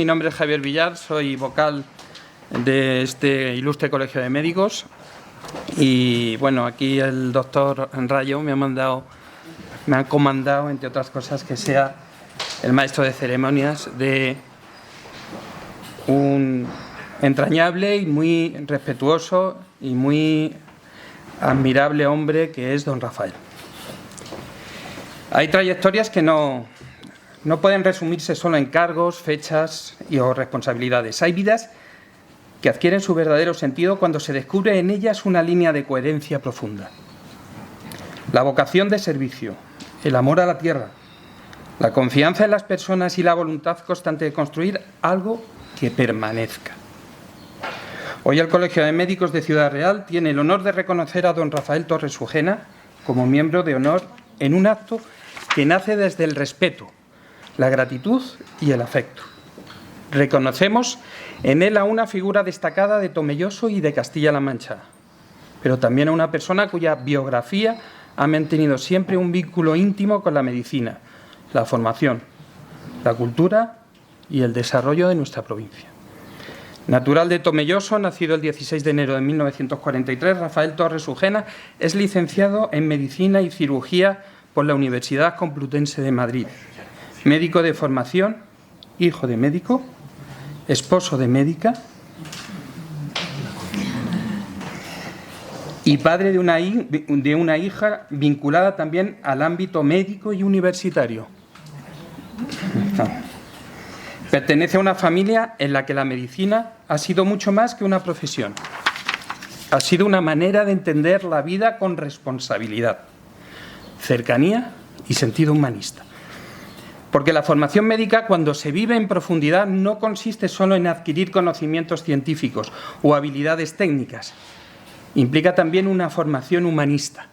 mi nombre es Javier Villar, soy vocal de este ilustre colegio de médicos y bueno, aquí el doctor Rayo me ha comandado, entre otras cosas, que sea el maestro de ceremonias de un entrañable y muy respetuoso y muy admirable hombre que es don Rafael. Hay trayectorias que no pueden resumirse solo en cargos, fechas o responsabilidades. Hay vidas que adquieren su verdadero sentido cuando se descubre en ellas una línea de coherencia profunda. La vocación de servicio, el amor a la tierra, la confianza en las personas y la voluntad constante de construir algo que permanezca. Hoy el Colegio de Médicos de Ciudad Real tiene el honor de reconocer a don Rafael Torres Ujena como miembro de honor en un acto que nace desde el respeto, la gratitud y el afecto. Reconocemos en él a una figura destacada de Tomelloso y de Castilla-La Mancha, pero también a una persona cuya biografía ha mantenido siempre un vínculo íntimo con la medicina, la formación, la cultura y el desarrollo de nuestra provincia. Natural de Tomelloso, nacido el 16 de enero de 1943, Rafael Torres Ujena es licenciado en Medicina y Cirugía por la Universidad Complutense de Madrid. Médico de formación, hijo de médico, esposo de médica y padre de una hija vinculada también al ámbito médico y universitario. Pertenece a una familia en la que la medicina ha sido mucho más que una profesión. Ha sido una manera de entender la vida con responsabilidad, cercanía y sentido humanista. Porque la formación médica, cuando se vive en profundidad, no consiste solo en adquirir conocimientos científicos o habilidades técnicas. Implica también una formación humanista.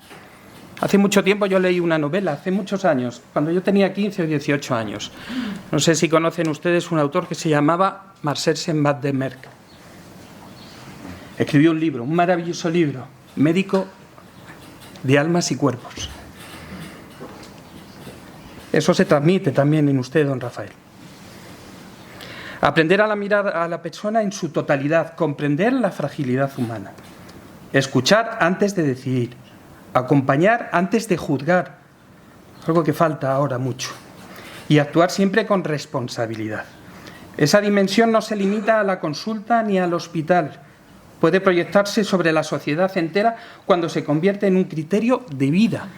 Hace mucho tiempo yo leí una novela, hace muchos años, cuando yo tenía 15 o 18 años. No sé si conocen ustedes un autor que se llamaba Marcel Sembat de Merck. Escribió un libro, un maravilloso libro, Médico de almas y cuerpos. Eso se transmite también en usted, don Rafael. Aprender a mirar a la persona en su totalidad, comprender la fragilidad humana, escuchar antes de decidir, acompañar antes de juzgar, algo que falta ahora mucho, y actuar siempre con responsabilidad. Esa dimensión no se limita a la consulta ni al hospital. Puede proyectarse sobre la sociedad entera cuando se convierte en un criterio de vida.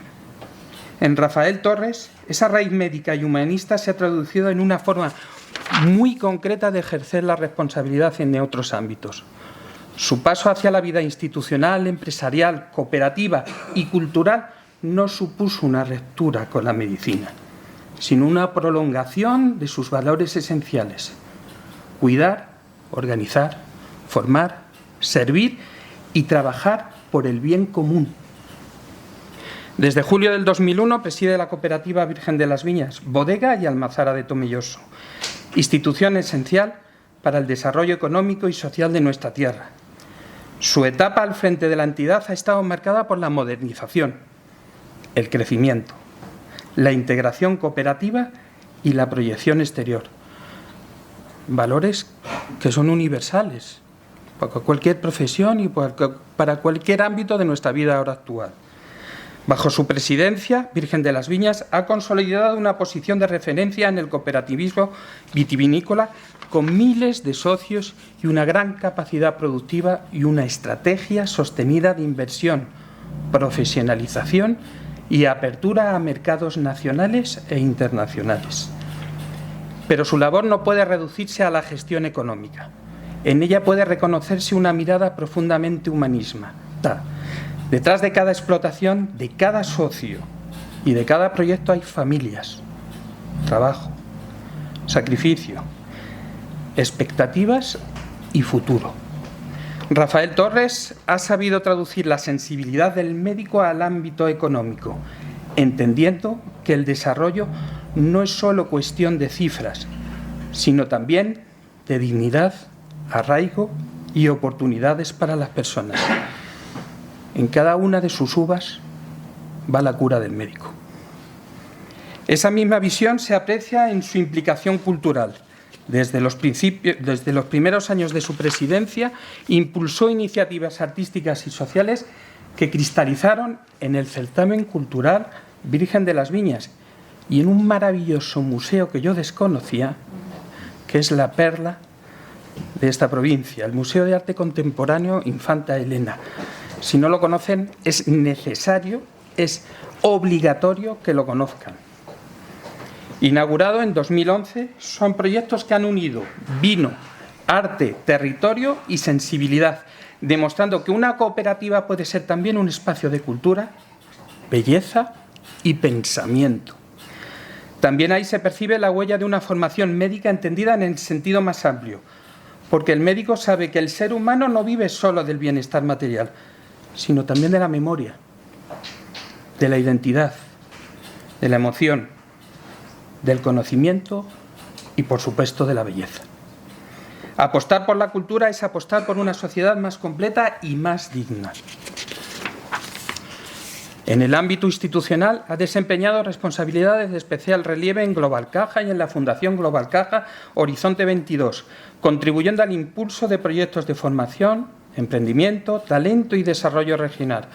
En Rafael Torres, esa raíz médica y humanista se ha traducido en una forma muy concreta de ejercer la responsabilidad en otros ámbitos. Su paso hacia la vida institucional, empresarial, cooperativa y cultural no supuso una ruptura con la medicina, sino una prolongación de sus valores esenciales: cuidar, organizar, formar, servir y trabajar por el bien común. Desde julio del 2001 preside la cooperativa Virgen de las Viñas, bodega y almazara de Tomelloso, institución esencial para el desarrollo económico y social de nuestra tierra. Su etapa al frente de la entidad ha estado marcada por la modernización, el crecimiento, la integración cooperativa y la proyección exterior. Valores que son universales para cualquier profesión y para cualquier ámbito de nuestra vida ahora actual. Bajo su presidencia, Virgen de las Viñas ha consolidado una posición de referencia en el cooperativismo vitivinícola con miles de socios y una gran capacidad productiva y una estrategia sostenida de inversión, profesionalización y apertura a mercados nacionales e internacionales. Pero su labor no puede reducirse a la gestión económica. En ella puede reconocerse una mirada profundamente humanista. Detrás de cada explotación, de cada socio y de cada proyecto hay familias, trabajo, sacrificio, expectativas y futuro. Rafael Torres ha sabido traducir la sensibilidad del médico al ámbito económico, entendiendo que el desarrollo no es solo cuestión de cifras, sino también de dignidad, arraigo y oportunidades para las personas. En cada una de sus uvas va la cura del médico. Esa misma visión se aprecia en su implicación cultural. desde los primeros años de su presidencia, impulsó iniciativas artísticas y sociales que cristalizaron en el certamen cultural Virgen de las Viñas y en un maravilloso museo que yo desconocía, que es la perla de esta provincia, el Museo de Arte Contemporáneo Infanta Elena. Si no lo conocen, es necesario, es obligatorio que lo conozcan. Inaugurado en 2011, son proyectos que han unido vino, arte, territorio y sensibilidad, demostrando que una cooperativa puede ser también un espacio de cultura, belleza y pensamiento. También ahí se percibe la huella de una formación médica entendida en el sentido más amplio, porque el médico sabe que el ser humano no vive solo del bienestar material, sino también de la memoria, de la identidad, de la emoción, del conocimiento y, por supuesto, de la belleza. Apostar por la cultura es apostar por una sociedad más completa y más digna. En el ámbito institucional ha desempeñado responsabilidades de especial relieve en Global Caja y en la Fundación Global Caja Horizonte 22, contribuyendo al impulso de proyectos de formación, emprendimiento, talento y desarrollo regional.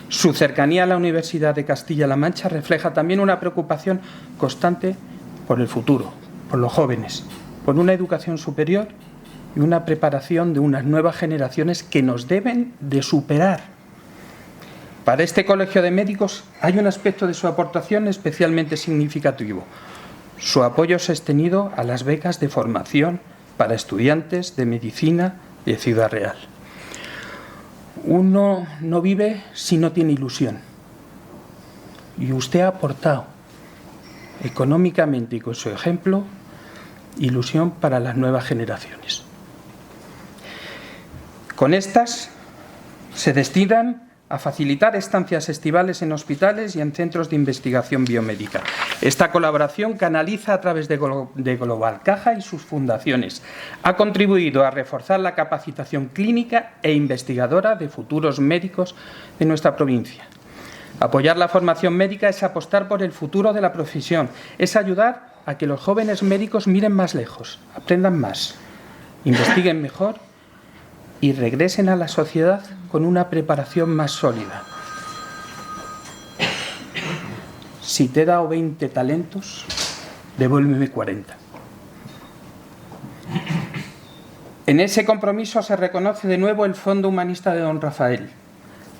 Su cercanía a la Universidad de Castilla-La Mancha refleja también una preocupación constante por el futuro, por los jóvenes, por una educación superior y una preparación de unas nuevas generaciones que nos deben de superar. Para este Colegio de Médicos hay un aspecto de su aportación especialmente significativo: su apoyo sostenido a las becas de formación para estudiantes de medicina de Ciudad Real. Uno no vive si no tiene ilusión. Y usted ha aportado económicamente y con su ejemplo ilusión para las nuevas generaciones. Con estas se destinan a facilitar estancias estivales en hospitales y en centros de investigación biomédica. Esta colaboración canaliza a través de Global Caja y sus fundaciones. Ha contribuido a reforzar la capacitación clínica e investigadora de futuros médicos de nuestra provincia. Apoyar la formación médica es apostar por el futuro de la profesión, es ayudar a que los jóvenes médicos miren más lejos, aprendan más, investiguen mejor y regresen a la sociedad con una preparación más sólida. Si te he dado 20 talentos, devuélveme 40. En ese compromiso se reconoce de nuevo el Fondo Humanista de don Rafael,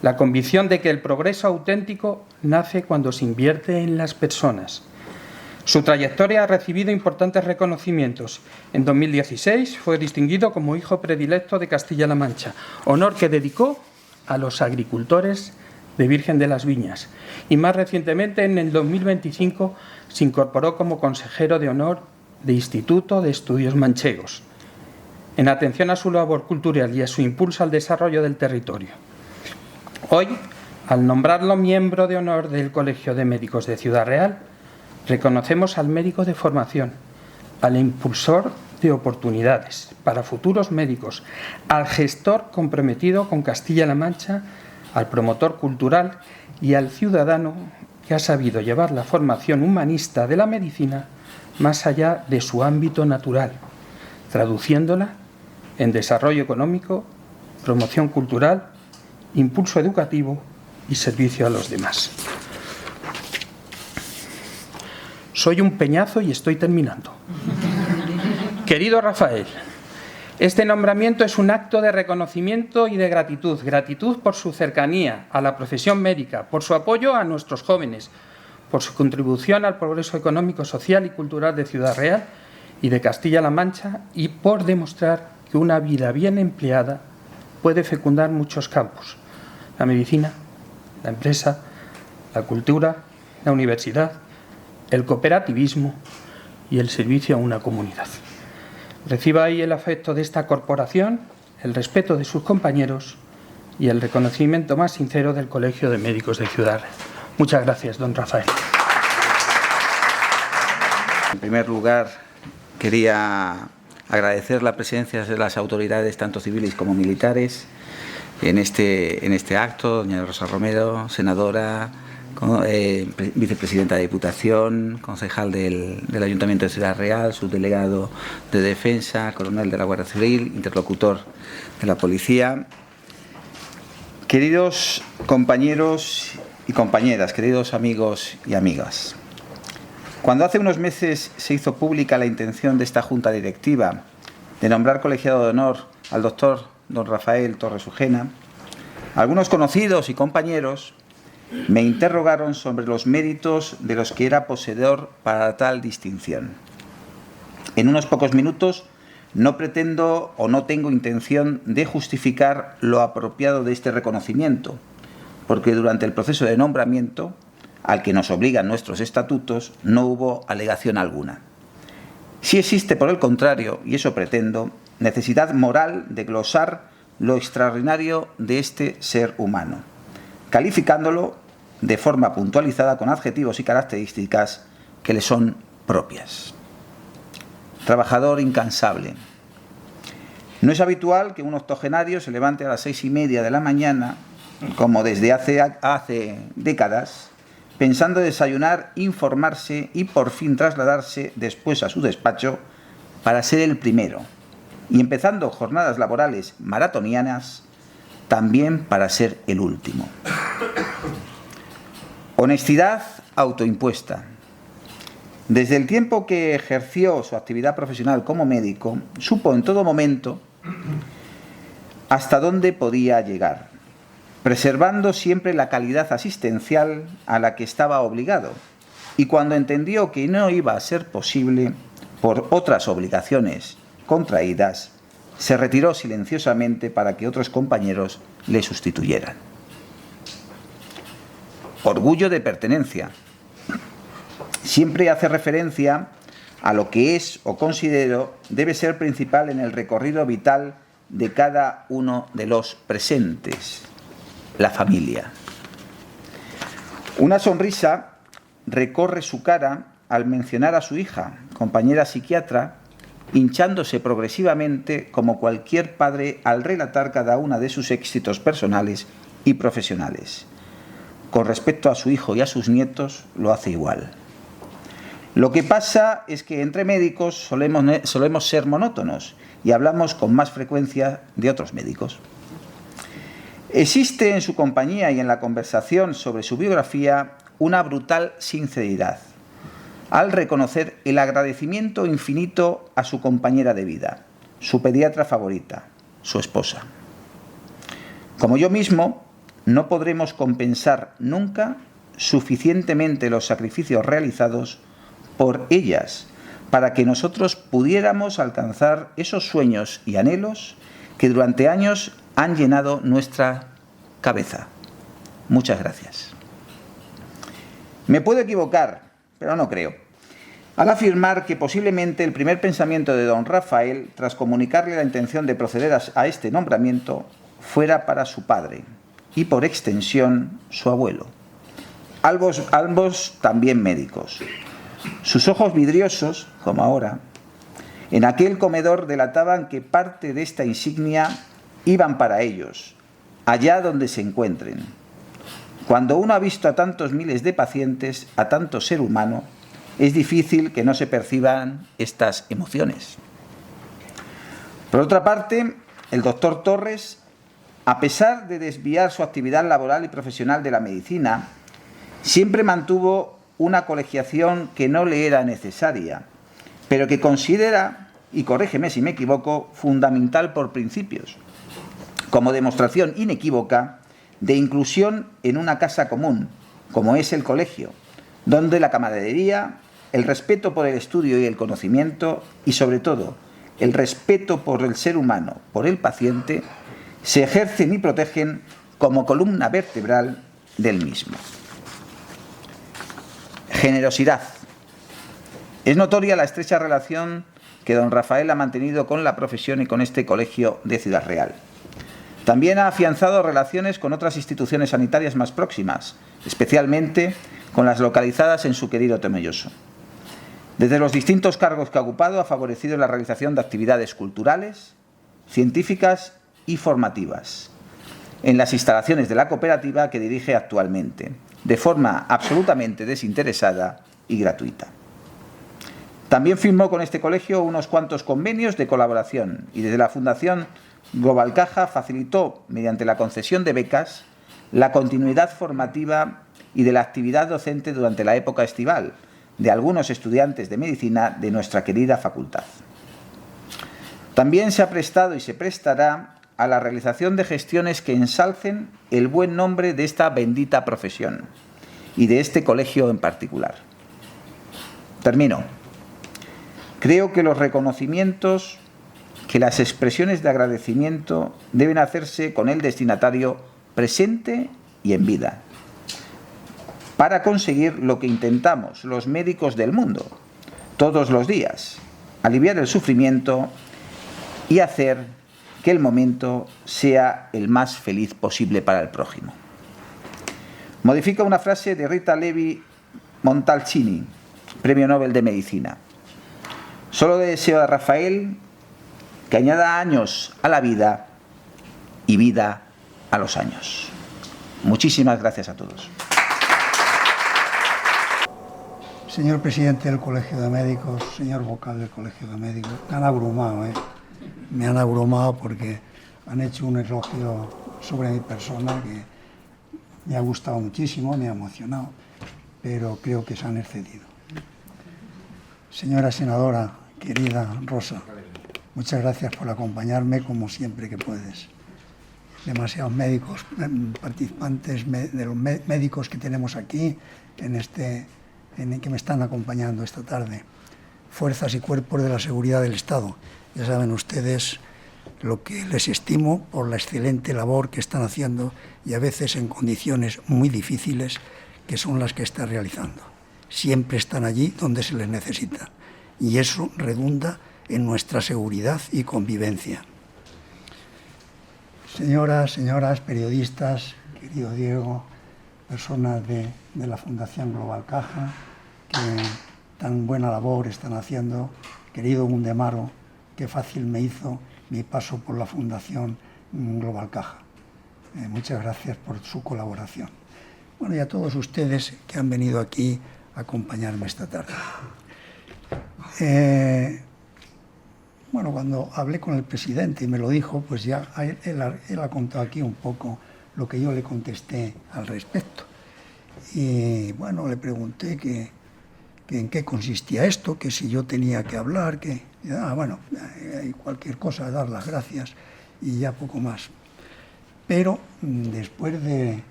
la convicción de que el progreso auténtico nace cuando se invierte en las personas. Su trayectoria ha recibido importantes reconocimientos. En 2016 fue distinguido como hijo predilecto de Castilla-La Mancha, honor que dedicó a los agricultores de Virgen de las Viñas. Y más recientemente, en el 2025, se incorporó como consejero de honor de Instituto de Estudios Manchegos, en atención a su labor cultural y a su impulso al desarrollo del territorio. Hoy, al nombrarlo miembro de honor del Colegio de Médicos de Ciudad Real, reconocemos al médico de formación, al impulsor de oportunidades para futuros médicos, al gestor comprometido con Castilla-La Mancha, al promotor cultural y al ciudadano que ha sabido llevar la formación humanista de la medicina más allá de su ámbito natural, traduciéndola en desarrollo económico, promoción cultural, impulso educativo y servicio a los demás. Soy un peñazo y estoy terminando. Querido Rafael, este nombramiento es un acto de reconocimiento y de gratitud. Gratitud por su cercanía a la profesión médica, por su apoyo a nuestros jóvenes, por su contribución al progreso económico, social y cultural de Ciudad Real y de Castilla-La Mancha, y por demostrar que una vida bien empleada puede fecundar muchos campos: la medicina, la empresa, la cultura, la universidad, el cooperativismo y el servicio a una comunidad. Reciba ahí el afecto de esta corporación, el respeto de sus compañeros y el reconocimiento más sincero del Colegio de Médicos de Ciudad Real. Muchas gracias, don Rafael. En primer lugar, quería agradecer la presencia de las autoridades, tanto civiles como militares, en este acto. Doña Rosa Romero, senadora, vicepresidenta de Diputación, concejal del Ayuntamiento de Ciudad Real, subdelegado de Defensa, coronel de la Guardia Civil, interlocutor de la Policía. Queridos compañeros y compañeras, queridos amigos y amigas, cuando hace unos meses se hizo pública la intención de esta Junta Directiva de nombrar colegiado de honor al doctor don Rafael Torres Ujena, algunos conocidos y compañeros me interrogaron sobre los méritos de los que era poseedor para tal distinción. En unos pocos minutos no pretendo o no tengo intención de justificar lo apropiado de este reconocimiento, porque durante el proceso de nombramiento, al que nos obligan nuestros estatutos, no hubo alegación alguna. Sí existe, por el contrario, y eso pretendo, necesidad moral de glosar lo extraordinario de este ser humano, calificándolo de forma puntualizada con adjetivos y características que le son propias. Trabajador incansable. No es habitual que un octogenario se levante a las 6:30 de la mañana, como desde hace décadas, pensando desayunar, informarse y por fin trasladarse después a su despacho para ser el primero, y empezando jornadas laborales maratonianas también para ser el último. Honestidad autoimpuesta. Desde el tiempo que ejerció su actividad profesional como médico, supo en todo momento hasta dónde podía llegar, preservando siempre la calidad asistencial a la que estaba obligado, y cuando entendió que no iba a ser posible por otras obligaciones contraídas, se retiró silenciosamente para que otros compañeros le sustituyeran. Orgullo de pertenencia. Siempre hace referencia a lo que es o considero debe ser principal en el recorrido vital de cada uno de los presentes: la familia. Una sonrisa recorre su cara al mencionar a su hija, compañera psiquiatra, hinchándose progresivamente como cualquier padre al relatar cada una de sus éxitos personales y profesionales. Con respecto a su hijo y a sus nietos, lo hace igual. Lo que pasa es que entre médicos solemos ser monótonos y hablamos con más frecuencia de otros médicos. Existe en su compañía y en la conversación sobre su biografía una brutal sinceridad, al reconocer el agradecimiento infinito a su compañera de vida, su pediatra favorita, su esposa. Como yo mismo, no podremos compensar nunca suficientemente los sacrificios realizados por ellas para que nosotros pudiéramos alcanzar esos sueños y anhelos que durante años han llenado nuestra cabeza. Muchas gracias. Me puedo equivocar, pero no creo, al afirmar que posiblemente el primer pensamiento de don Rafael, tras comunicarle la intención de proceder a este nombramiento, fuera para su padre y, por extensión, su abuelo. Ambos también médicos. Sus ojos vidriosos, como ahora, en aquel comedor delataban que parte de esta insignia iban para ellos, allá donde se encuentren. Cuando uno ha visto a tantos miles de pacientes, a tanto ser humano, es difícil que no se perciban estas emociones. Por otra parte, el doctor Torres, a pesar de desviar su actividad laboral y profesional de la medicina, siempre mantuvo una colegiación que no le era necesaria, pero que considera, y corrígeme si me equivoco, fundamental por principios, como demostración inequívoca de inclusión en una casa común, como es el colegio, donde la camaradería, el respeto por el estudio y el conocimiento, y sobre todo el respeto por el ser humano, por el paciente, se ejercen y protegen como columna vertebral del mismo. Generosidad. Es notoria la estrecha relación que don Rafael ha mantenido con la profesión y con este colegio de Ciudad Real. También ha afianzado relaciones con otras instituciones sanitarias más próximas, especialmente con las localizadas en su querido Tomelloso. Desde los distintos cargos que ha ocupado, ha favorecido la realización de actividades culturales, científicas y formativas en las instalaciones de la cooperativa que dirige actualmente, de forma absolutamente desinteresada y gratuita. También firmó con este colegio unos cuantos convenios de colaboración y desde la Fundación Global Caja facilitó, mediante la concesión de becas, la continuidad formativa y de la actividad docente durante la época estival de algunos estudiantes de medicina de nuestra querida facultad. También se ha prestado y se prestará a la realización de gestiones que ensalcen el buen nombre de esta bendita profesión y de este colegio en particular. Termino. Creo que los reconocimientos, que las expresiones de agradecimiento deben hacerse con el destinatario presente y en vida, para conseguir lo que intentamos los médicos del mundo todos los días, aliviar el sufrimiento y hacer que el momento sea el más feliz posible para el prójimo. Modifica una frase de Rita Levi Montalcini, Premio Nobel de Medicina. Solo le deseo a Rafael que añada años a la vida y vida a los años. Muchísimas gracias a todos. Señor presidente del Colegio de Médicos, señor vocal del Colegio de Médicos, me han abrumado, me han abrumado porque han hecho un elogio sobre mi persona que me ha gustado muchísimo, me ha emocionado, pero creo que se han excedido. Señora senadora, querida Rosa, muchas gracias por acompañarme como siempre que puedes. Demasiados médicos, participantes de los médicos que tenemos aquí en que me están acompañando esta tarde. Fuerzas y cuerpos de la seguridad del Estado. Ya saben ustedes lo que les estimo por la excelente labor que están haciendo y a veces en condiciones muy difíciles que son las que están realizando. Siempre están allí donde se les necesita y eso redunda en nuestra seguridad y convivencia. Señoras, periodistas, querido Diego, personas de la Fundación Global Caja, que tan buena labor están haciendo, querido Gundemaro, qué fácil me hizo mi paso por la Fundación Global Caja. Muchas gracias por su colaboración. Bueno, y a todos ustedes que han venido aquí a acompañarme esta tarde. Bueno, cuando hablé con el presidente y me lo dijo, pues ya él ha contado aquí un poco lo que yo le contesté al respecto. Y bueno, le pregunté que en qué consistía esto, que si yo tenía que hablar, bueno, cualquier cosa, dar las gracias y ya poco más. Pero después de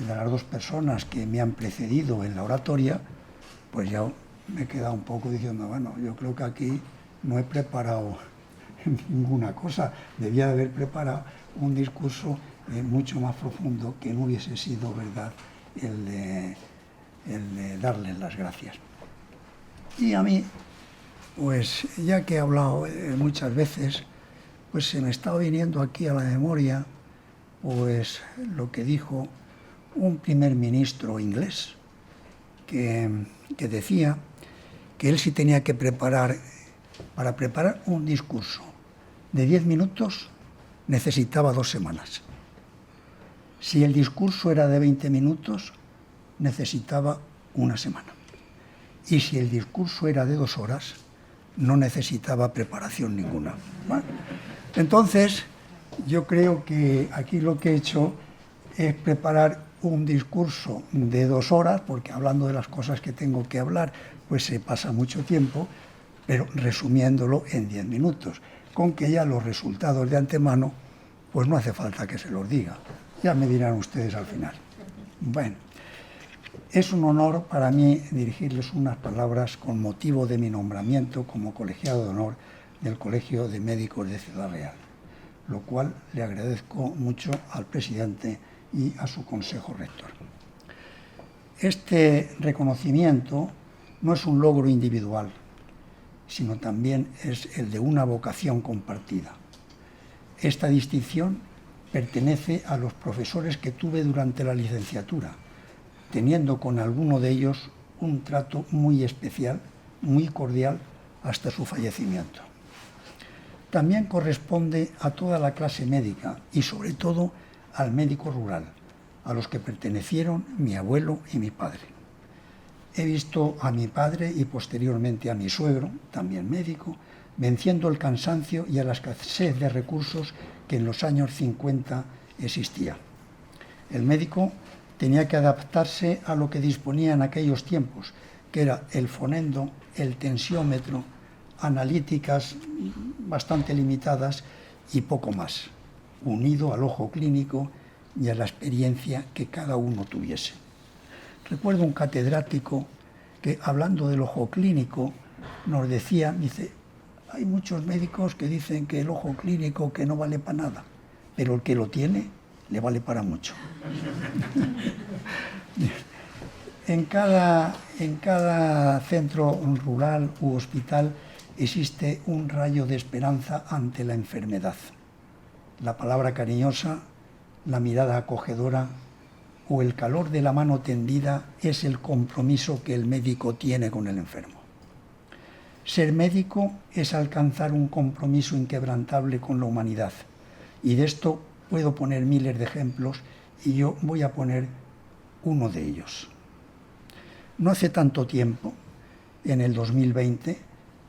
las dos personas que me han precedido en la oratoria, pues ya me he quedado un poco diciendo, bueno, yo creo que aquí no he preparado ninguna cosa, debía de haber preparado un discurso mucho más profundo que no hubiese sido verdad el de darles las gracias. Y a mí, pues ya que he hablado muchas veces, pues se me estaba viniendo aquí a la memoria pues lo que dijo un primer ministro inglés que decía que él sí tenía que para preparar un discurso de 10 minutos necesitaba 2 semanas. Si el discurso era de 20 minutos, necesitaba 1 semana. Y si el discurso era de 2 horas, no necesitaba preparación ninguna. ¿Vale? Entonces, yo creo que aquí lo que he hecho es preparar un discurso de 2 horas, porque hablando de las cosas que tengo que hablar, pues se pasa mucho tiempo, pero resumiéndolo en 10 minutos, con que ya los resultados de antemano, pues no hace falta que se los diga. Ya me dirán ustedes al final. Bueno, es un honor para mí dirigirles unas palabras con motivo de mi nombramiento como colegiado de honor del Colegio de Médicos de Ciudad Real, lo cual le agradezco mucho al presidente y a su consejo rector. Este reconocimiento no es un logro individual, sino también es el de una vocación compartida. Esta distinción pertenece a los profesores que tuve durante la licenciatura, teniendo con alguno de ellos un trato muy especial, muy cordial, hasta su fallecimiento. También corresponde a toda la clase médica y sobre todo al médico rural, a los que pertenecieron mi abuelo y mi padre. He visto a mi padre y posteriormente a mi suegro, también médico, venciendo el cansancio y a la escasez de recursos que en los años 50 existía. El médico tenía que adaptarse a lo que disponía en aquellos tiempos, que era el fonendo, el tensiómetro, analíticas bastante limitadas y poco más, unido al ojo clínico y a la experiencia que cada uno tuviese. Recuerdo un catedrático que, hablando del ojo clínico, nos decía, dice, hay muchos médicos que dicen que el ojo clínico que no vale para nada, pero el que lo tiene le vale para mucho. En cada centro rural u hospital existe un rayo de esperanza ante la enfermedad. La palabra cariñosa, la mirada acogedora o el calor de la mano tendida es el compromiso que el médico tiene con el enfermo. Ser médico es alcanzar un compromiso inquebrantable con la humanidad. Y de esto puedo poner miles de ejemplos y yo voy a poner uno de ellos. No hace tanto tiempo, en el 2020,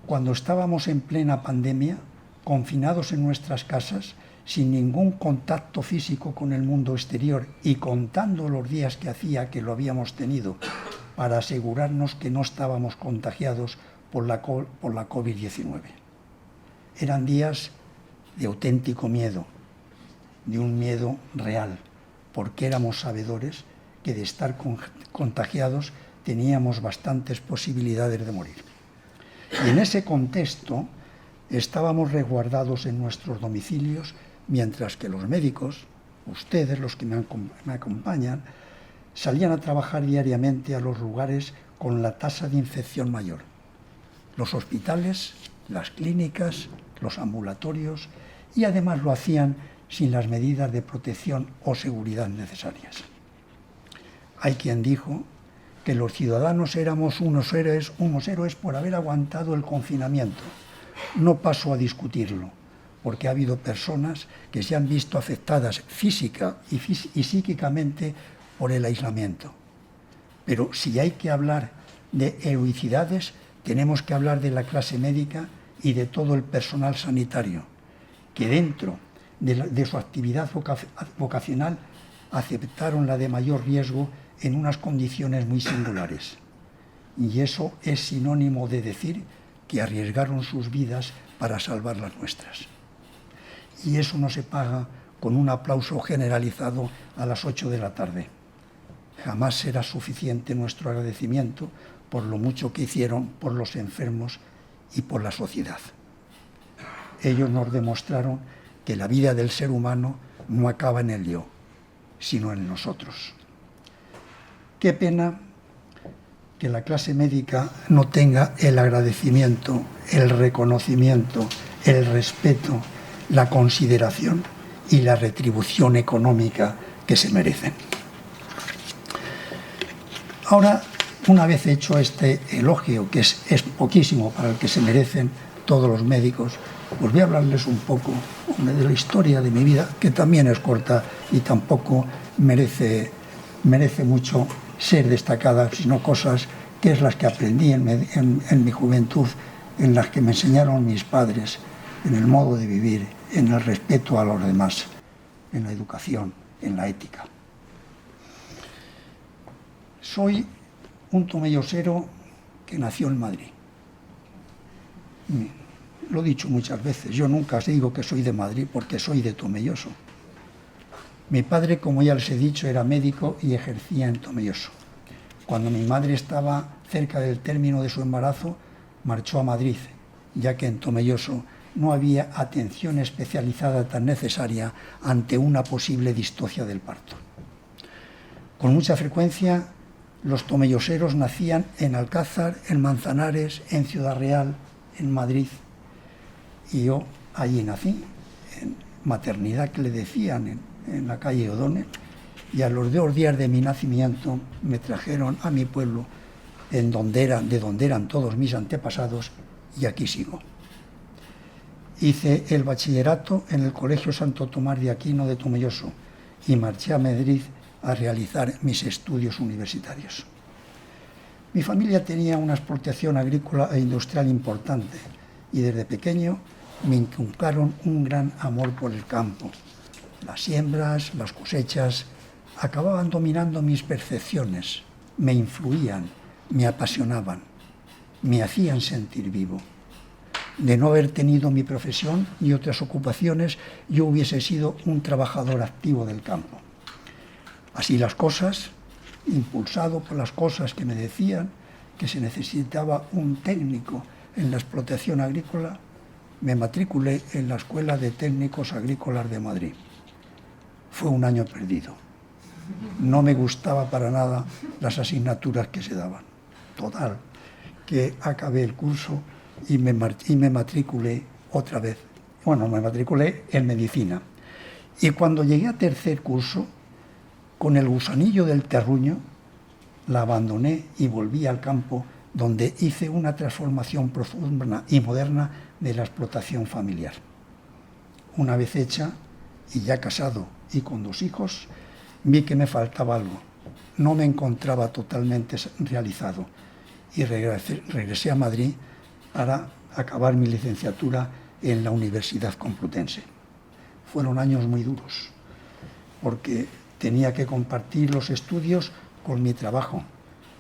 cuando estábamos en plena pandemia, confinados en nuestras casas, sin ningún contacto físico con el mundo exterior y contando los días que hacía que lo habíamos tenido para asegurarnos que no estábamos contagiados por la COVID-19. Eran días de auténtico miedo, de un miedo real, porque éramos sabedores que de estar contagiados teníamos bastantes posibilidades de morir. Y en ese contexto estábamos resguardados en nuestros domicilios, mientras que los médicos, ustedes los que me acompañan, salían a trabajar diariamente a los lugares con la tasa de infección mayor. Los hospitales, las clínicas, los ambulatorios, y además lo hacían sin las medidas de protección o seguridad necesarias. Hay quien dijo que los ciudadanos éramos unos héroes por haber aguantado el confinamiento. No paso a discutirlo, porque ha habido personas que se han visto afectadas física y psíquicamente por el aislamiento. Pero si hay que hablar de heroicidades, tenemos que hablar de la clase médica y de todo el personal sanitario, que dentro de su actividad vocacional aceptaron la de mayor riesgo en unas condiciones muy singulares. Y eso es sinónimo de decir que arriesgaron sus vidas para salvar las nuestras. Y eso no se paga con un aplauso generalizado a las 8 de la tarde. Jamás será suficiente nuestro agradecimiento por lo mucho que hicieron por los enfermos y por la sociedad. Ellos nos demostraron que la vida del ser humano no acaba en el yo, sino en nosotros. Qué pena que la clase médica no tenga el agradecimiento, el reconocimiento, el respeto, la consideración y la retribución económica que se merecen. Ahora, una vez hecho este elogio, que es poquísimo para el que se merecen todos los médicos, pues voy a hablarles un poco de la historia de mi vida, que también es corta y tampoco merece mucho ser destacada, sino cosas que es las que aprendí en mi juventud, en las que me enseñaron mis padres, en el modo de vivir, en el respeto a los demás, en la educación, en la ética. Soy un tomellosero que nació en Madrid. Lo he dicho muchas veces, yo nunca digo que soy de Madrid porque soy de Tomelloso. Mi padre, como ya les he dicho, era médico y ejercía en Tomelloso. Cuando mi madre estaba cerca del término de su embarazo, marchó a Madrid, ya que en Tomelloso no había atención especializada tan necesaria ante una posible distocia del parto. Con mucha frecuencia, los tomelloseros nacían en Alcázar, en Manzanares, en Ciudad Real, en Madrid. Y yo allí nací, en maternidad que le decían, en la calle O'Donnell, y a los 2 días de mi nacimiento me trajeron a mi pueblo, de donde eran todos mis antepasados, y aquí sigo. Hice el bachillerato en el Colegio Santo Tomás de Aquino de Tomelloso y marché a Madrid a realizar mis estudios universitarios. Mi familia tenía una explotación agrícola e industrial importante y desde pequeño me inculcaron un gran amor por el campo. Las siembras, las cosechas, acababan dominando mis percepciones, me influían, me apasionaban, me hacían sentir vivo. De no haber tenido mi profesión y otras ocupaciones, yo hubiese sido un trabajador activo del campo. Así las cosas, impulsado por las cosas que me decían, que se necesitaba un técnico en la explotación agrícola, me matriculé en la Escuela de Técnicos Agrícolas de Madrid. Fue un año perdido. No me gustaba para nada las asignaturas que se daban. Total, que acabé el curso y me matriculé otra vez. Bueno, me matriculé en medicina. Y cuando llegué a tercer curso, con el gusanillo del terruño, la abandoné y volví al campo, donde hice una transformación profunda y moderna de la explotación familiar. Una vez hecha, y ya casado y con 2 hijos, vi que me faltaba algo. No me encontraba totalmente realizado y regresé a Madrid para acabar mi licenciatura en la Universidad Complutense. Fueron años muy duros, porque tenía que compartir los estudios con mi trabajo,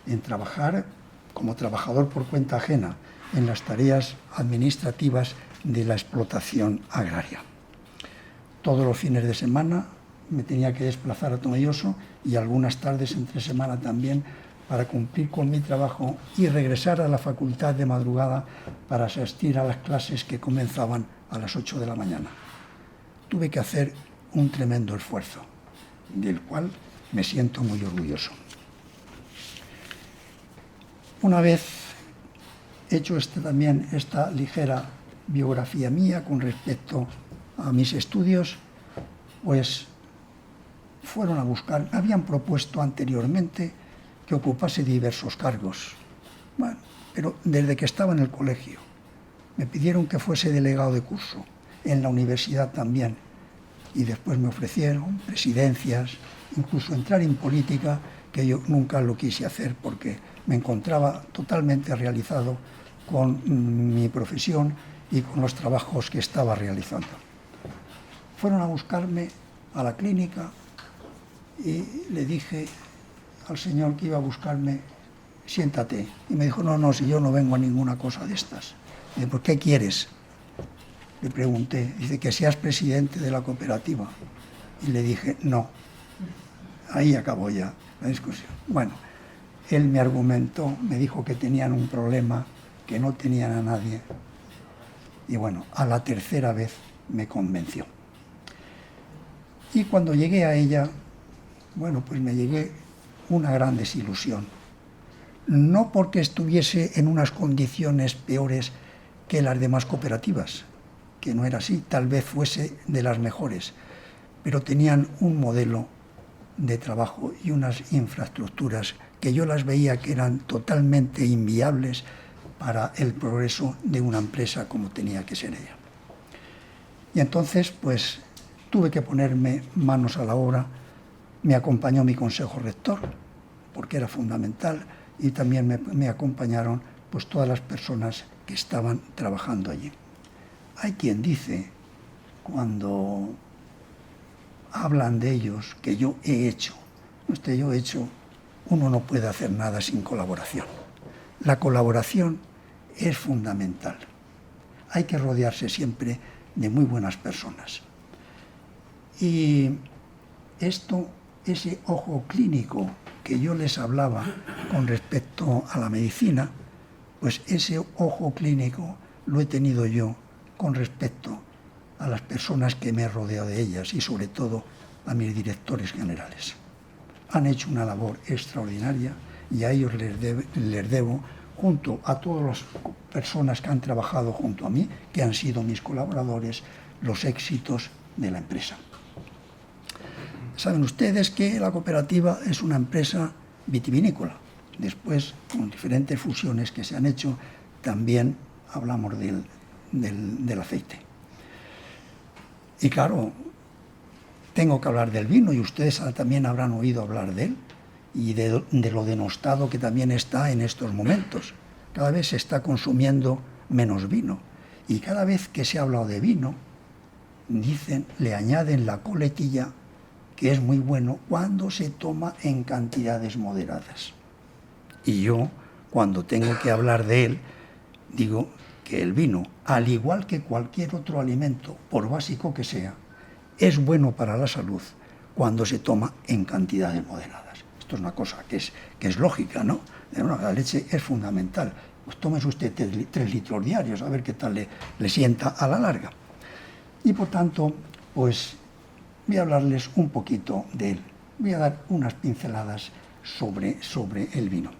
en trabajar como trabajador por cuenta ajena en las tareas administrativas de la explotación agraria. Todos los fines de semana me tenía que desplazar a Tomelloso y algunas tardes entre semana también para cumplir con mi trabajo y regresar a la facultad de madrugada para asistir a las clases que comenzaban a las 8 de la mañana. Tuve que hacer un tremendo esfuerzo, del cual me siento muy orgulloso. Una vez hecho también esta ligera biografía mía con respecto a mis estudios, pues fueron a buscar, me habían propuesto anteriormente que ocupase diversos cargos. Bueno, pero desde que estaba en el colegio me pidieron que fuese delegado de curso, en la universidad también, y después me ofrecieron presidencias, incluso entrar en política, que yo nunca lo quise hacer porque me encontraba totalmente realizado con mi profesión y con los trabajos que estaba realizando. Fueron a buscarme a la clínica y le dije al señor que iba a buscarme, siéntate. Y me dijo, no, si yo no vengo a ninguna cosa de estas. Y dije, ¿por qué quieres? Le pregunté, dice, que seas presidente de la cooperativa. Y le dije, no. Ahí acabó ya la discusión. Bueno, él me argumentó, me dijo que tenían un problema, que no tenían a nadie. Y bueno, a la tercera vez me convenció. Y cuando llegué a ella, bueno, pues me llegué una gran desilusión. No porque estuviese en unas condiciones peores que las demás cooperativas, que no era así, tal vez fuese de las mejores, pero tenían un modelo de trabajo y unas infraestructuras que yo las veía que eran totalmente inviables para el progreso de una empresa como tenía que ser ella. Y entonces, pues, tuve que ponerme manos a la obra. Me acompañó mi consejo rector, porque era fundamental, y también me acompañaron pues todas las personas que estaban trabajando allí. Hay quien dice, cuando hablan de ellos, que yo he hecho. Yo he hecho, uno no puede hacer nada sin colaboración. La colaboración es fundamental. Hay que rodearse siempre de muy buenas personas. Y ese ojo clínico que yo les hablaba con respecto a la medicina, pues ese ojo clínico lo he tenido yo con respecto a las personas que me he rodeado de ellas y sobre todo a mis directores generales. Han hecho una labor extraordinaria y a ellos les debo, junto a todas las personas que han trabajado junto a mí, que han sido mis colaboradores, los éxitos de la empresa. Saben ustedes que la cooperativa es una empresa vitivinícola. Después, con diferentes fusiones que se han hecho, también hablamos del aceite. Y claro, tengo que hablar del vino, y ustedes también habrán oído hablar de él y de lo denostado que también está en estos momentos. Cada vez se está consumiendo menos vino, y cada vez que se ha hablado de vino, le añaden la coletilla que es muy bueno cuando se toma en cantidades moderadas. Y yo, cuando tengo que hablar de él, digo que el vino, al igual que cualquier otro alimento, por básico que sea, es bueno para la salud cuando se toma en cantidades moderadas. Esto es una cosa que es lógica, ¿no? La leche es fundamental. Pues tómese usted 3 litros diarios, a ver qué tal le sienta a la larga. Y por tanto, pues voy a hablarles un poquito de él. Voy a dar unas pinceladas sobre el vino.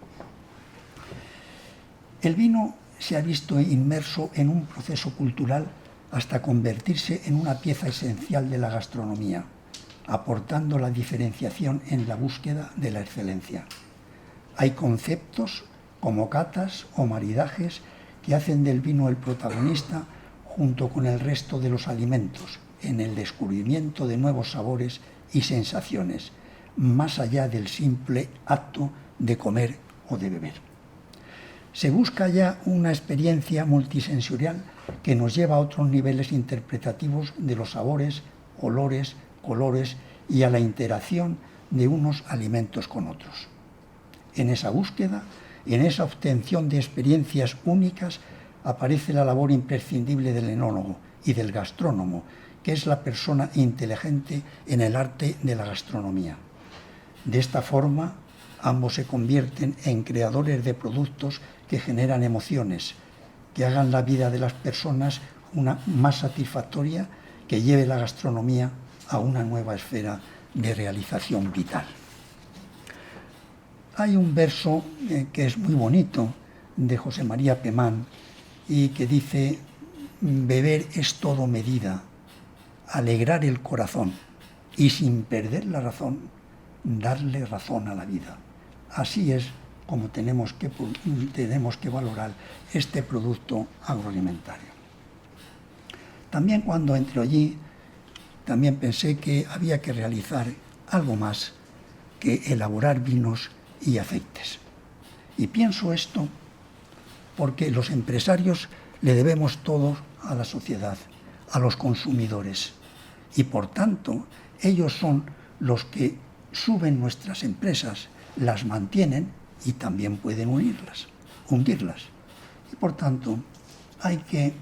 El vino se ha visto inmerso en un proceso cultural hasta convertirse en una pieza esencial de la gastronomía, aportando la diferenciación en la búsqueda de la excelencia. Hay conceptos como catas o maridajes que hacen del vino el protagonista junto con el resto de los alimentos en el descubrimiento de nuevos sabores y sensaciones, más allá del simple acto de comer o de beber. Se busca ya una experiencia multisensorial que nos lleva a otros niveles interpretativos de los sabores, olores, colores y a la interacción de unos alimentos con otros. En esa búsqueda, en esa obtención de experiencias únicas, aparece la labor imprescindible del enólogo y del gastrónomo, que es la persona inteligente en el arte de la gastronomía. De esta forma, ambos se convierten en creadores de productos que generan emociones, que hagan la vida de las personas una más satisfactoria, que lleve la gastronomía a una nueva esfera de realización vital. Hay un verso que es muy bonito, de José María Pemán, y que dice: beber es todo medida, alegrar el corazón y sin perder la razón, darle razón a la vida. Así es como tenemos que valorar este producto agroalimentario. También cuando entré allí, también pensé que había que realizar algo más que elaborar vinos y aceites. Y pienso esto porque los empresarios le debemos todo a la sociedad, a los consumidores, y por tanto ellos son los que suben nuestras empresas, las mantienen y también pueden hundirlas. Y por tanto hay que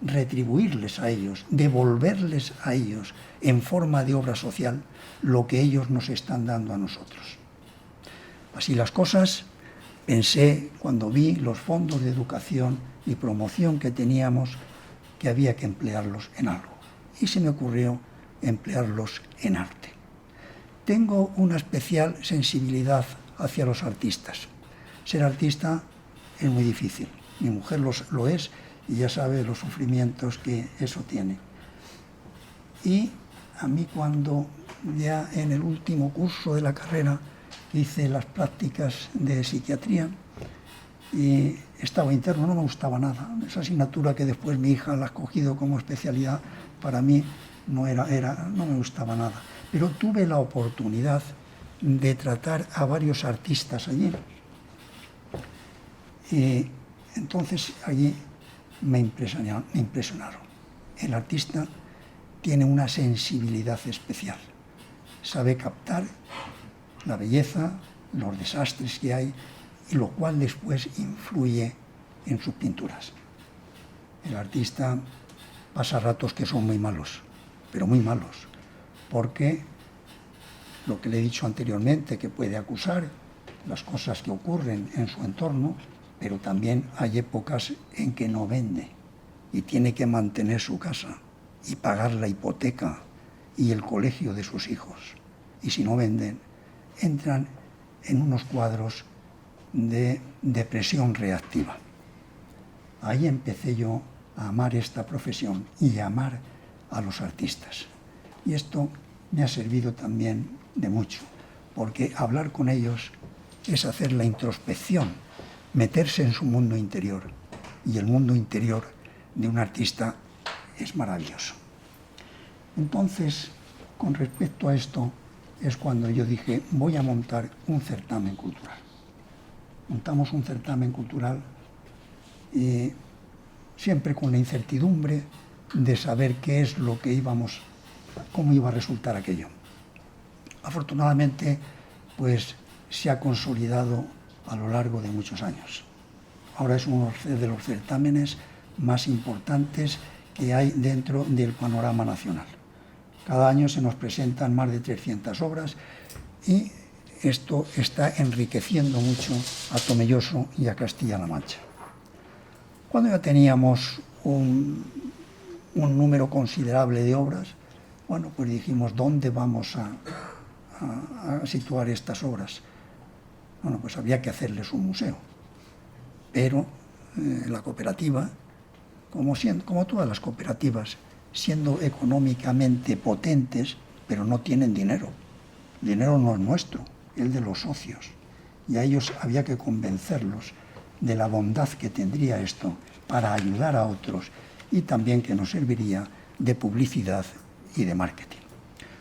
retribuirles a ellos, devolverles a ellos en forma de obra social lo que ellos nos están dando a nosotros. Así las cosas, pensé cuando vi los fondos de educación y promoción que teníamos que había que emplearlos en algo. Y se me ocurrió emplearlos en arte. Tengo una especial sensibilidad hacia los artistas. Ser artista es muy difícil. Mi mujer lo es y ya sabe los sufrimientos que eso tiene. Y a mí, cuando ya en el último curso de la carrera hice las prácticas de psiquiatría y estaba interno, no me gustaba nada. Esa asignatura que después mi hija la ha escogido como especialidad, para mí no me gustaba nada. Pero tuve la oportunidad de tratar a varios artistas allí. Y entonces allí me impresionaron. El artista tiene una sensibilidad especial. Sabe captar la belleza, los desastres que hay, y lo cual después influye en sus pinturas. El artista pasa ratos que son muy malos, pero muy malos, porque lo que le he dicho anteriormente, que puede acusar las cosas que ocurren en su entorno, pero también hay épocas en que no vende y tiene que mantener su casa y pagar la hipoteca y el colegio de sus hijos. Y si no venden, entran en unos cuadros de depresión reactiva. Ahí empecé yo a amar esta profesión y a amar a los artistas. Y esto me ha servido también de mucho, porque hablar con ellos es hacer la introspección, meterse en su mundo interior, y el mundo interior de un artista es maravilloso. Entonces, con respecto a esto es cuando yo dije, voy a montar un certamen cultural. Montamos un certamen cultural y siempre con la incertidumbre de saber qué es lo que cómo iba a resultar aquello. Afortunadamente, pues se ha consolidado a lo largo de muchos años. Ahora es uno de los certámenes más importantes que hay dentro del panorama nacional. Cada año se nos presentan más de 300 obras y esto está enriqueciendo mucho a Tomelloso y a Castilla-La Mancha. Cuando ya teníamos un número considerable de obras, bueno, pues dijimos, ¿dónde vamos a situar estas obras? Bueno, pues había que hacerles un museo. Pero la cooperativa, como todas las cooperativas, siendo económicamente potentes, pero no tienen dinero. El dinero no es nuestro, es de los socios. Y a ellos había que convencerlos de la bondad que tendría esto para ayudar a otros y también que nos serviría de publicidad y de marketing.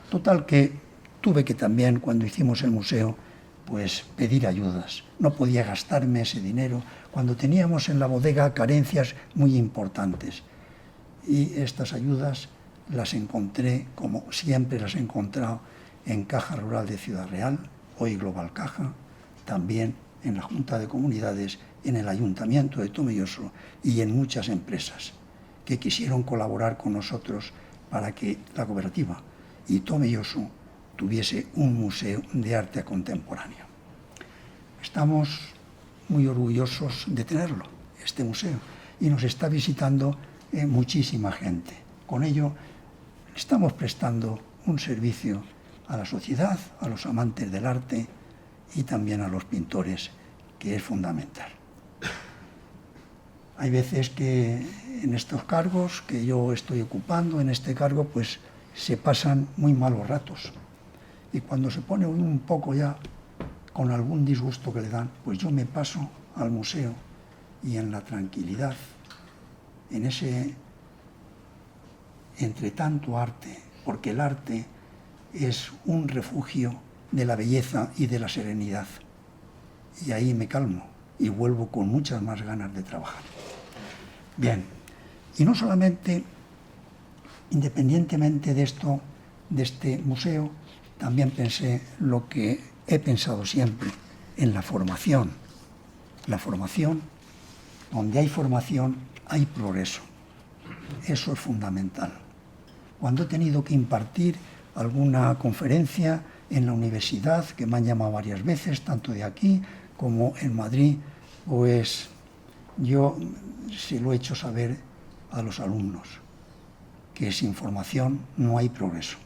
Total que tuve que también, cuando hicimos el museo, pues pedir ayudas. No podía gastarme ese dinero cuando teníamos en la bodega carencias muy importantes. Y estas ayudas las encontré, como siempre las he encontrado, en Caja Rural de Ciudad Real, hoy Global Caja, también en la Junta de Comunidades, en el Ayuntamiento de Tomelloso y en muchas empresas que quisieron colaborar con nosotros para que la cooperativa y Tomelloso tuviese un museo de arte contemporáneo. Estamos muy orgullosos de tenerlo, este museo, y nos está visitando muchísima gente. Con ello estamos prestando un servicio a la sociedad, a los amantes del arte y también a los pintores, que es fundamental. Hay veces que en estos cargos que yo estoy ocupando, en este cargo, pues se pasan muy malos ratos. Y cuando se pone un poco ya con algún disgusto que le dan, pues yo me paso al museo y en la tranquilidad, en ese entre tanto arte, porque el arte es un refugio de la belleza y de la serenidad. Y ahí me calmo y vuelvo con muchas más ganas de trabajar. Bien, y no solamente, independientemente de esto, de este museo, también pensé lo que he pensado siempre, en la formación. La formación, donde hay formación, hay progreso. Eso es fundamental. Cuando he tenido que impartir alguna conferencia en la universidad, que me han llamado varias veces, tanto de aquí como en Madrid, pues yo se lo he hecho saber a los alumnos, que sin formación no hay progreso.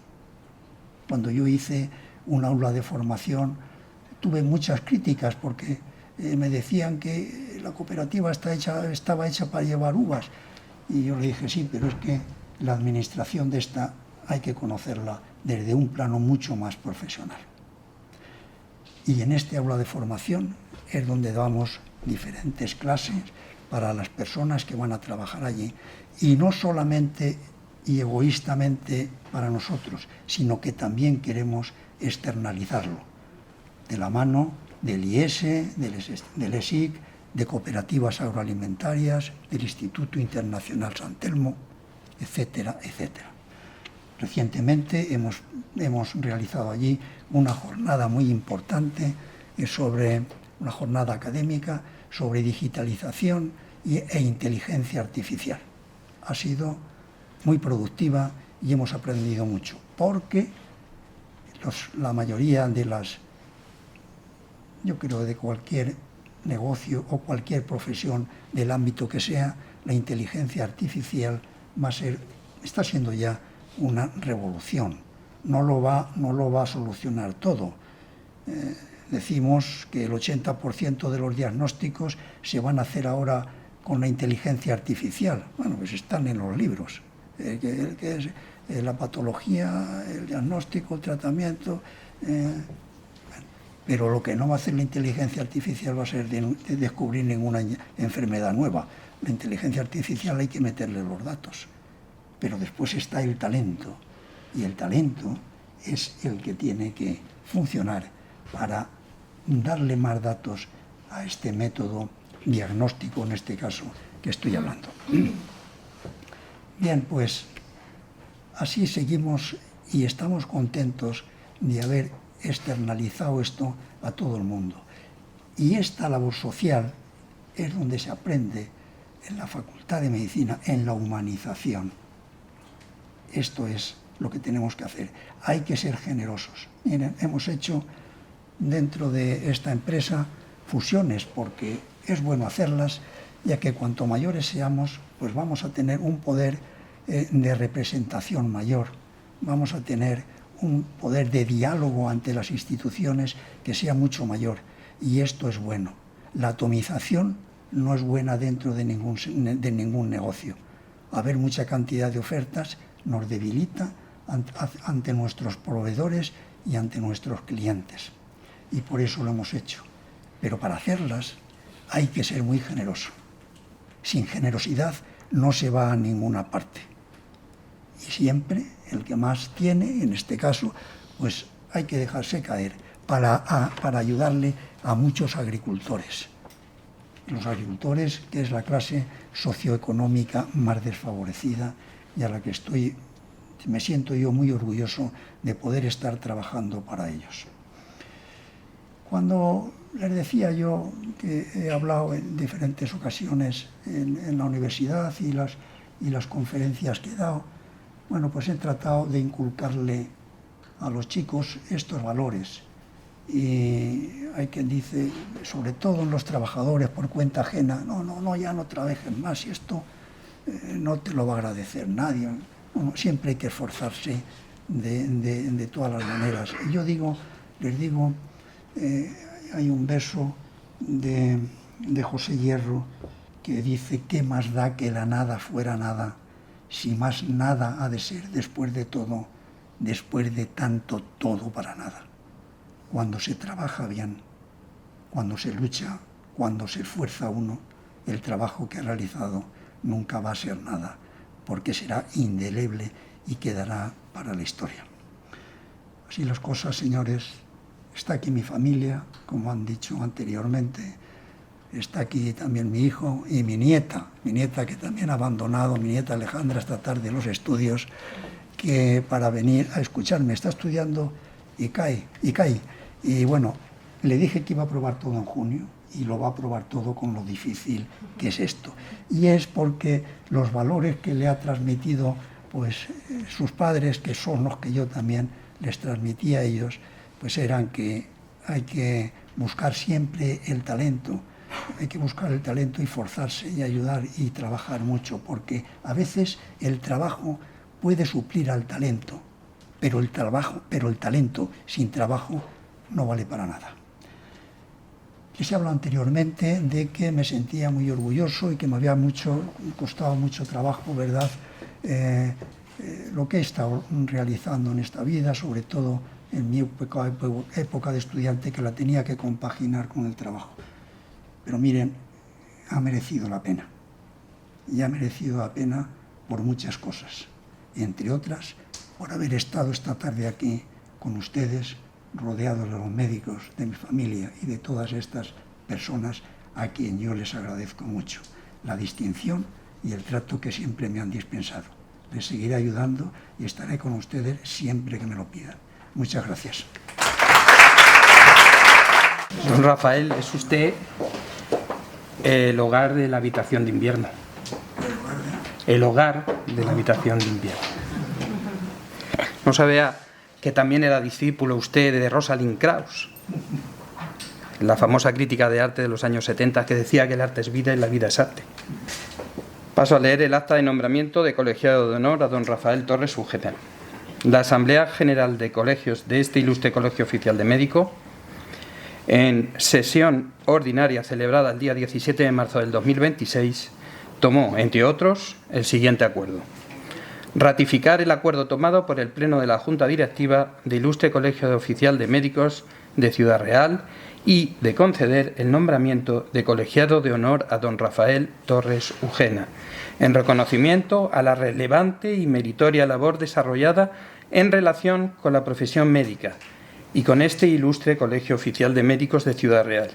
Cuando yo hice un aula de formación, tuve muchas críticas porque me decían que la cooperativa estaba hecha para llevar uvas. Y yo le dije, sí, pero es que la administración de esta hay que conocerla desde un plano mucho más profesional. Y en este aula de formación es donde damos diferentes clases para las personas que van a trabajar allí, y no solamente y egoístamente para nosotros, sino que también queremos externalizarlo, de la mano del IES, del ESIC, de cooperativas agroalimentarias, del Instituto Internacional San Telmo, etcétera, etcétera. Recientemente hemos realizado allí una jornada muy importante sobre una jornada académica sobre digitalización e inteligencia artificial. Ha sido muy productiva y hemos aprendido mucho, porque la mayoría de yo creo de cualquier negocio o cualquier profesión del ámbito que sea, la inteligencia artificial está siendo ya una revolución. No lo va a solucionar todo. Decimos que el 80% de los diagnósticos se van a hacer ahora con la inteligencia artificial. Bueno, pues están en los libros. Que es la patología, el diagnóstico, el tratamiento. Pero lo que no va a hacer la inteligencia artificial va a ser de descubrir ninguna enfermedad nueva. La inteligencia artificial hay que meterle los datos. Pero después está el talento. Y el talento es el que tiene que funcionar para darle más datos a este método diagnóstico, en este caso, que estoy hablando. Bien, pues así seguimos y estamos contentos de haber externalizado esto a todo el mundo. Y esta labor social es donde se aprende en la Facultad de Medicina, en la humanización. Esto es lo que tenemos que hacer. Hay que ser generosos. Miren, hemos hecho dentro de esta empresa fusiones porque es bueno hacerlas, ya que cuanto mayores seamos, pues vamos a tener un poder de representación mayor, vamos a tener un poder de diálogo ante las instituciones que sea mucho mayor, y esto es bueno. La atomización no es buena dentro de ningún negocio. Haber mucha cantidad de ofertas nos debilita ante nuestros proveedores y ante nuestros clientes, y por eso lo hemos hecho. Pero para hacerlas hay que ser muy generoso. Sin generosidad no se va a ninguna parte. Y siempre el que más tiene, en este caso, pues hay que dejarse caer para ayudarle a muchos agricultores. Los agricultores, que es la clase socioeconómica más desfavorecida y a la que me siento yo muy orgulloso de poder estar trabajando para ellos. Cuando les decía yo que he hablado en diferentes ocasiones en la universidad y las conferencias que he dado, bueno, pues he tratado de inculcarle a los chicos estos valores. Y hay quien dice, sobre todo en los trabajadores por cuenta ajena, no, ya no trabajes más, y esto no te lo va a agradecer nadie. Bueno, siempre hay que esforzarse de todas las maneras. Y yo les digo, hay un verso de José Hierro que dice: ¿qué más da que la nada fuera nada, si más nada ha de ser después de todo, después de tanto todo para nada? Cuando se trabaja bien, cuando se lucha, cuando se esfuerza uno, el trabajo que ha realizado nunca va a ser nada, porque será indeleble y quedará para la historia. Así las cosas, señores. Está aquí mi familia, como han dicho anteriormente. Está aquí también mi hijo y mi nieta que también ha abandonado, mi nieta Alejandra, esta tarde los estudios, que para venir a escucharme está estudiando ICAI. Y bueno, le dije que iba a probar todo en junio y lo va a probar todo con lo difícil que es esto. Y es porque los valores que le ha transmitido pues sus padres, que son los que yo también les transmití a ellos, pues eran que hay que buscar siempre el talento, hay que buscar el talento y forzarse y ayudar y trabajar mucho, porque a veces el trabajo puede suplir al talento, pero el talento sin trabajo no vale para nada. Y se habló anteriormente de que me sentía muy orgulloso y que me había costado mucho trabajo, ¿verdad? Lo que he estado realizando en esta vida, sobre todo en mi época de estudiante, que la tenía que compaginar con el trabajo. Pero miren, ha merecido la pena. Y ha merecido la pena por muchas cosas. Entre otras, por haber estado esta tarde aquí con ustedes, rodeados de los médicos, de mi familia y de todas estas personas a quien yo les agradezco mucho la distinción y el trato que siempre me han dispensado. Les seguiré ayudando y estaré con ustedes siempre que me lo pidan. Muchas gracias. Don Rafael, es usted el hogar de la habitación de invierno. El hogar de la habitación de invierno. No sabía que también era discípulo usted de Rosalind Krauss, la famosa crítica de arte de los años 70, que decía que el arte es vida y la vida es arte. Paso a leer el acta de nombramiento de colegiado de honor a don Rafael Torres Ugena. La Asamblea General de Colegios de este ilustre Colegio Oficial de Médico, en sesión ordinaria celebrada el día 17 de marzo del 2026, tomó, entre otros, el siguiente acuerdo: ratificar el acuerdo tomado por el Pleno de la Junta Directiva de Ilustre Colegio Oficial de Médicos de Ciudad Real y de conceder el nombramiento de colegiado de honor a don Rafael Torres Ugena, en reconocimiento a la relevante y meritoria labor desarrollada en relación con la profesión médica y con este ilustre Colegio Oficial de Médicos de Ciudad Real.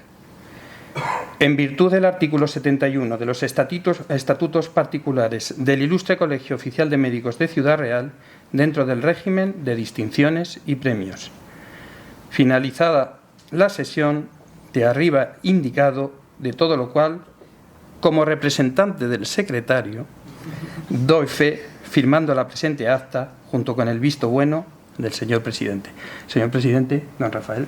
En virtud del artículo 71 de los estatutos particulares del ilustre Colegio Oficial de Médicos de Ciudad Real, dentro del régimen de distinciones y premios. Finalizada la sesión de arriba indicado, de todo lo cual, como representante del secretario, doy fe firmando la presente acta junto con el visto bueno del señor presidente. Señor presidente, don Rafael.